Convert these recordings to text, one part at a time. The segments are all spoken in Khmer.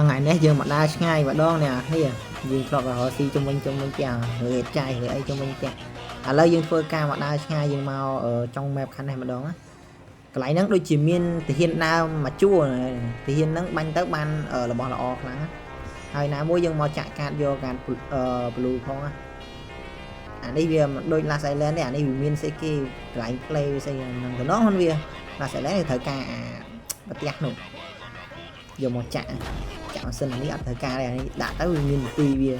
ngày nét dương mà đa ngay và đón nè thấy dương thọ và họ si trong mình chào người trai người ấy trong mình chào lấy dương phơi ca mà đa ngay dương màu ở trong map khăn này mà đón á cái lấy nắng đôi chỉ miên thì hiện nào mà chua này thì hiện nắng banh tới ban ở là bỏ là o lắmហើយណាមួយយើងមកចាក់កាតយកកាត blue ផងអានេះវាដូច last island នេះអានេះវាមានស្អីគេកន្លែង play ស្អីហ្នឹងទៅនោះហ្នឹងវា last island នេះត្រូវការប្រទះនោះយកមកចាក់ម៉ាស៊ីននេះអត់ត្រូវការទេអានេះដាក់ទៅវាមានទីវា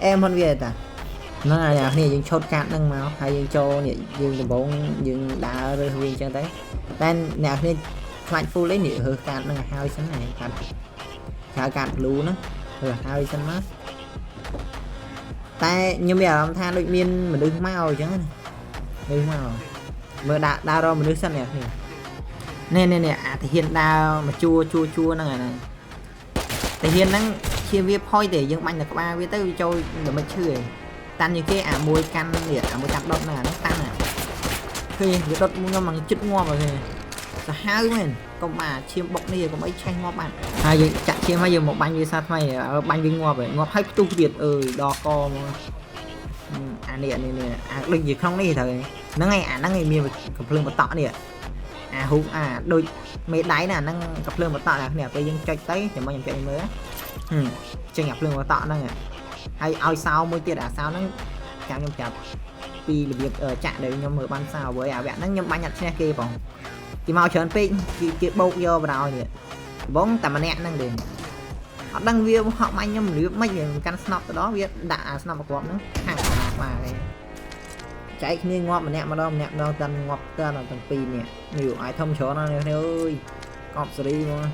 អែមហ្នឹងវាតាហ្នឹងហើយអ្នកនេះយើងឆូតកាតហ្នឹងមកហើយយើងចូលនេះយើងដំបងយើងដើររើសវាអញ្ចឹងទៅតែអ្នកនេះខ្លាច full នេះរើសកាតហ្នឹងឲ្យហើយសិនហើយកាតកាត blue ហ្នឹងរើសហើយសិនមកតែខ្ញុំមានអារម្មណ៍ថាដូចមានមនុស្សមកអញ្ចឹងមនុស្សមកមើលដើររកមនុស្សសិននេះនេះអាទាហានដើរមកជួហ្នឹងហើយតាហ៊ានហ្នឹងជាវាផុយទេយើងបាញ់តែក្បាលវាទៅវាចូលដើម្បីឈឺឯងតាន់ជាងគេអាមួយកាន់នេះអាមួយកាន់ដុតហ្នឹងអាហ្នឹងតាន់ឃើញវាដុតខ្ញុំមកជិតងាប់ហើយសាហាវមែនកុំអាឈាមបុកនេះកុំអីឆេះងាប់បានហើយយើងចាក់ឈាមហើយយើងមកបាញ់វាសាថ្មីបាញ់វាងាប់ហើយងាប់ហើយផ្ទុះទៀតអើយដល់កមកអានេះអាដូចជាក្នុងនេះត្រូវហ្នឹងហើយអាហ្នឹងឯងមានកំភ្លើងបតក់នេះអាហូបអាដូចមេដៃណាហ្នឹងកំភ្លើងបតក់ណាគ្នាពេលយើងចុចទៅចាំមកខ្ញុំចុចមើលចេញអាភ្លើងបតក់ហ្នឹងហើយឲ្យសោមួយទៀតអាសោហ្នឹងចាំខ្ញុំចាប់ពីរបៀបចាក់ដែលខ្ញុំមើលបានសោហើយអាវគ្គហ្នឹងខ្ញុំបាញ់អត់ឈ្នះគេបងគេមកច្រើនពេកគេបោកយកបរោយនេះបងតែម្នាក់ហ្នឹងទេអត់ដឹងវាហក់បាញ់ខ្ញុំរៀបមិនកាន់ស្នប់ទៅដល់វាដាក់អាស្នប់ប្រកបហ្នឹងហាក់បាទចែកគ្នាងាប់ម្នាក់ម្ដងតាន់ងាប់តាន់ទាំងពីរនេះនេះអាយធំច្រើនណាស់នេះអើយកប់សេរីមក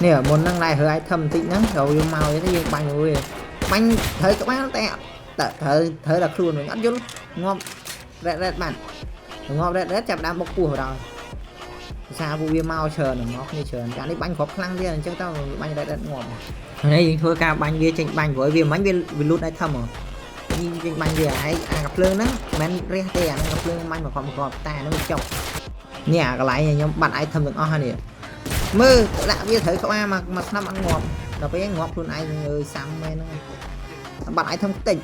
នេះមុនហ្នឹងដែររើអាយធំបន្តិចហ្នឹងចូលយើងមកទៅយើងបាញ់រួយបាញ់ត្រូវក្បាលតែត្រូវតែខ្លួនmìnhអត់យល់ងាប់រ៉េតបានងាប់រ៉េតចាប់ដើមបុកពោះដល់សារពួកវាមកច្រើនមកគ្នាច្រើនកាលនេះបាញ់គ្រាប់ខ្លាំងទៀតអញ្ចឹងទៅបាញ់រ៉េតងាប់ហើយយើងធ្វើការបាញ់វាចេញបាញ់ព្រោះវាមិនវាលូតឲ្យធំហ៎យើងចេញបាញ់វាហើយអាកាភ្លើងហ្នឹងមិនរះទេអាកាភ្លើងបាញ់មកគ្រាប់តែហ្នឹងវាចុកនេះអាកន្លែងខ្ញុំបាត់អាយធំទាំងអស់ហើយនេះមើលដាក់វាត្រូវក្បាលមកស្នាប់អត់ងាប់ដល់ពេលងាប់ខ្លួនឯងអើយសាំមែនហ្នឹងបាត់អាយធំតិច